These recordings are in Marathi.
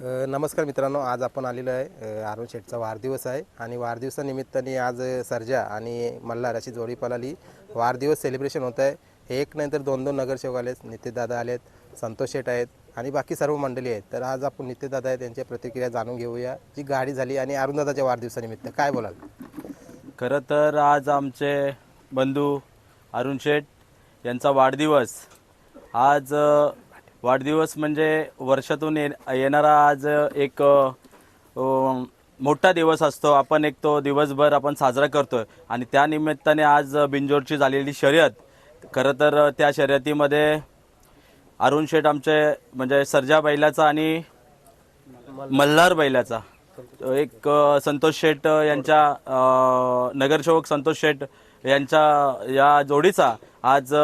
नमस्कार मित्रांनो, आज आपण आलेलो आहे अरुण शेठचा वाढदिवस आहे आणि वाढदिवसानिमित्ताने आज सर्जा आणि मल्हार अशी जोडी पळाली. वाढदिवस सेलिब्रेशन होत आहे. एक नंतर दोन नगरसेवक आलेत, नित्यदादा आलेत, संतोष शेठ आहेत आणि बाकी सर्व मंडळी आहेत. तर आज आपण नित्यदादा आहेत त्यांच्या प्रतिक्रिया जाणून घेऊया. जी गाडी झाली आणि अरुणदादाच्या वाढदिवसानिमित्त काय बोलाल? खरं तर आज आमचे बंधू अरुण शेठ यांचा वाढदिवस. आज वाढदिवस म्हणजे वर्षातून येणारा आज एक मोठा दिवस असतो. आपण एक तो दिवसभर आपण साजरा करतोय आणि त्या निमित्ताने आज बिंजोरची झालेली शर्यत. खरं तर त्या शर्यतीमध्ये अरुण शेठ आमचे म्हणजे सर्जा बैलाचा आणि मल्हार बैलाचा एक संतोष शेठ यांच्या नगरसेवक संतोष शेठ यांच्या या जोडीचा आज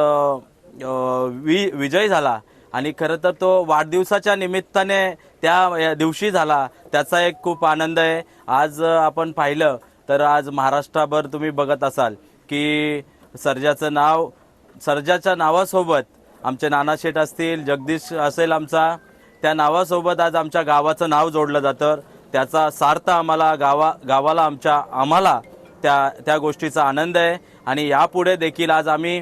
विजय झाला आणि खरं तर तो वाढदिवसाच्या निमित्ताने त्या दिवशी झाला. त्याचा एक खूप आनंद आहे. आज आपण पाहिलं तर आज महाराष्ट्रभर तुम्ही बघत असाल की सर्जाच्या नावासोबत आमचे नाना शेठ असतील, जगदीश असेल आमचा, त्या नावासोबत आज आमच्या गावाचं नाव जोडलं जातं. त्याचा सार्थ गावाला आम्हाला त्या गोष्टीचा आनंद आहे आणि यापुढे देखील आज आम्ही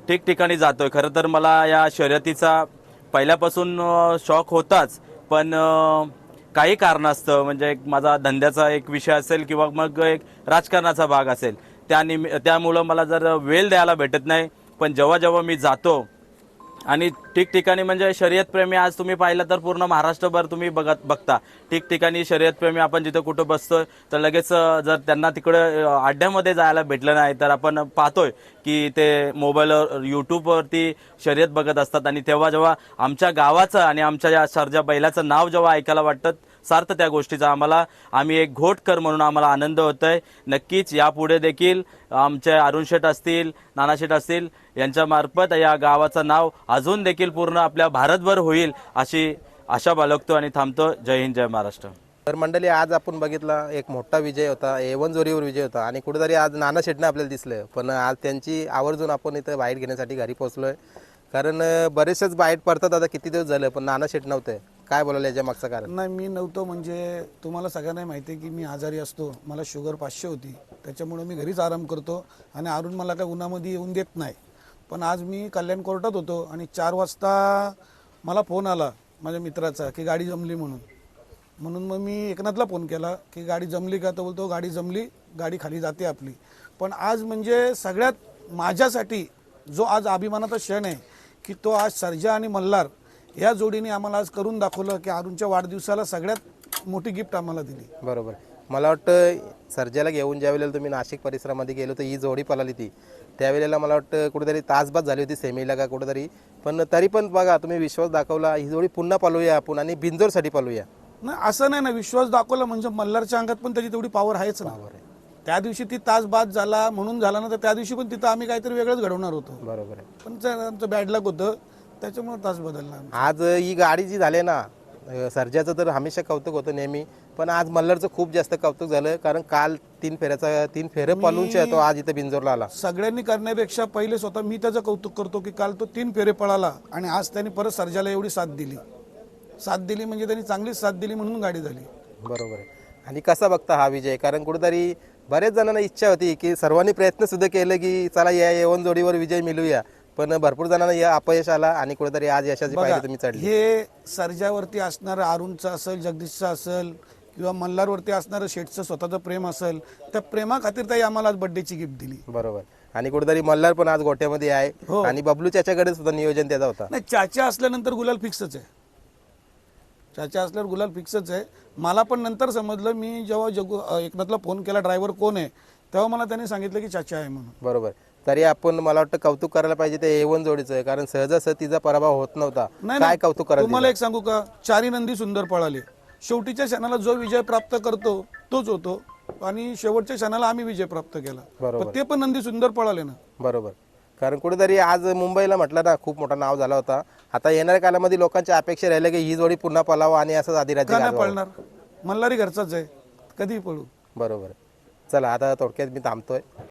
ठिकठिकाणी जातोय. खरं तर मला या शर्यतीचा पहिल्यापासून शौक होताच, पण काही कारणास्तव म्हणजे माझा धंद्याचा एक विषय असेल किंवा मग एक राजकारणाचा भाग असेल, त्यामुळं मला जर वेळ द्यायला भेटत नाही. पण जेव्हा मी जातो आणि ठिकठिकाणी म्हणजे शर्यतप्रेमी आज तुम्ही पाहिलं तर पूर्ण महाराष्ट्रभर तुम्ही बघता ठिकठिकाणी शर्यतप्रेमी. आपण जिथे कुठं बसतोय तर लगेच जर त्यांना तिकडे अड्ड्यामध्ये जायला भेटलं नाही तर आपण पाहतोय की ते मोबाईलवर यूट्यूबवरती शर्यत बघत असतात. आणि जेव्हा आमच्या गावाचं आणि आमच्या या सर्जा बैलाचं नाव जेव्हा ऐकायला वाटतं सार्थ त्या गोष्टीचा आम्ही एक घोटकर म्हणून आम्हाला आनंद होतोय. नक्कीच यापुढे देखील आमचे अरुण शेठ असतील, नाना शेठ असतील यांच्या मार्फत या गावाचं नाव अजून देखील पूर्ण आपल्या भारतभर होईल अशी आशा बाळगतो आणि थांबतो. जय हिंद, जय महाराष्ट्र. तर मंडळी, आज आपण बघितला एक मोठा विजय होता, A1 जोडीवर विजय होता आणि कुठेतरी आज नाना शेठने आपल्याला दिसलं. पण आज त्यांची आवर्जून आपण इथं बाईट घेण्यासाठी घरी पोहोचलोय. कारण बरेचसेच बाईट पडतात आता किती दिवस झालं, पण नाना शेठ नव्हते. काय बोलायला याच्या मागचं कारण? नाही, मी नव्हतो म्हणजे तुम्हाला सगळ्यांना माहिती आहे की मी आजारी असतो. मला शुगर 500 होती, त्याच्यामुळे मी घरीच आराम करतो आणि अरुण मला काय उन्हामध्ये येऊन देत नाही. पण आज मी कल्याण कोर्टात होतो आणि 4 वाजता मला फोन आला माझ्या मित्राचा की गाडी जमली म्हणून मग मी एकनाथला फोन केला की गाडी जमली का? तर बोलतो गाडी जमली, गाडी खाली जाते आपली. पण आज म्हणजे सगळ्यात माझ्यासाठी जो आज अभिमानाचा क्षण आहे की तो आज सर्जा आणि मल्हार या जोडीने आम्हाला आज करून दाखवलं की अरुणच्या वाढदिवसाला सगळ्यात मोठी गिफ्ट आम्हाला दिली. बरोबर. मला वाटतं सर्जाला घेऊन ज्या वेळेला तुम्ही नाशिक परिसरामध्ये गेलो तर ही जोडी पळाली ती, त्यावेळेला मला वाटतं कुठेतरी तासबाद झाली होती सेमीला का कुठेतरी. पण तरी पण बघा तुम्ही विश्वास दाखवला, ही जोडी पुन्हा पळूया आपण आणि बिंजोरसाठी पळूया. नाही, असं नाही ना, विश्वास दाखवला म्हणजे मल्हारच्या अंगात पण त्याची तेवढी पॉवर आहेच ना. त्या दिवशी ती तासबाद झाला म्हणून झाला ना, तर त्या दिवशी पण तिथं आम्ही काहीतरी वेगळंच घडवणार होतो. बरोबर आहे. पण आमचं बॅड लक होतं, त्याच्यामुळे तास बदलला. आज ही गाडी जी झाली ना, सर्जाचं तर हमेशा कौतुक होतं नेहमी, पण आज मल्हारचं खूप जास्त कौतुक झालं. कारण काल 3 फेरे पळूनचे तो आज इथे बिंजोरला आला. सगळ्यांनी करण्यापेक्षा पहिले स्वतः मी त्याचं कौतुक करतो की काल तो 3 फेरे पळाला आणि आज त्यांनी परत सर्जाला एवढी साथ दिली म्हणजे त्यांनी चांगलीच साथ दिली म्हणून गाडी झाली. बरोबर आहे. आणि कसा बघता हा विजय? कारण कुठेतरी बरेच जणांना इच्छा होती की सर्वांनी प्रयत्न सुद्धा केले की चला या A1 जोडीवर विजय मिळूया, पण भरपूर जणांना या अपयश आला आणि कुठेतरी आज यशाची पायरी तुम्ही चढली. हे सर्जावरती असणारं अरुणचं असेल, जगदीशचं असेल किंवा मल्हारवरती असणारं शेठचं स्वतःचं प्रेम असेल, त्या प्रेमाखातीर ताई आम्हाला आज बर्थडेची गिफ्ट दिली. बरोबर. आणि कुठेतरी मल्हार पण आज गोट्यामध्ये आहे आणि बबलू चाच्याकडे सुद्धा नियोजन त्याचा होता. नाही, चाचा असल्यानंतर गुलाल फिक्सच आहे. चाचा असल्यावर गुलाल फिक्सच आहे. मला पण नंतर समजलं, मी जेव्हा एकनाथला फोन केला ड्रायव्हर कोण आहे, तेव्हा मला त्यांनी सांगितलं की चाचा आहे म्हणून. बरोबर. तरी आपण मला वाटतं कौतुक करायला पाहिजे ते A1 जोडीचं, कारण सहजासहज तिचा पराभव होत नव्हता. काय कौतुक करायला? तुम्हाला एक सांगू का, 4 नंदी सुंदर पळाले. शेवटीच्या क्षणाला जो विजय प्राप्त करतो तोच होतो आणि शेवटच्या क्षणाला आम्ही विजय प्राप्त केला. बरोबर. ते पण नंदी सुंदर पळाले ना. बरोबर. कारण कुठेतरी आज मुंबईला म्हटलं ना खूप मोठा नाव झाला होता. आता येणाऱ्या काळामध्ये लोकांच्या अपेक्षा राहिल्या की ही जोडी पुन्हा पळावं आणि असंच अधिराज्य का नाही पळणार? मल्हारी घरचाच आहे, कधीही पळू. बरोबर. चला आता थोडक्यात मी थांबतोय.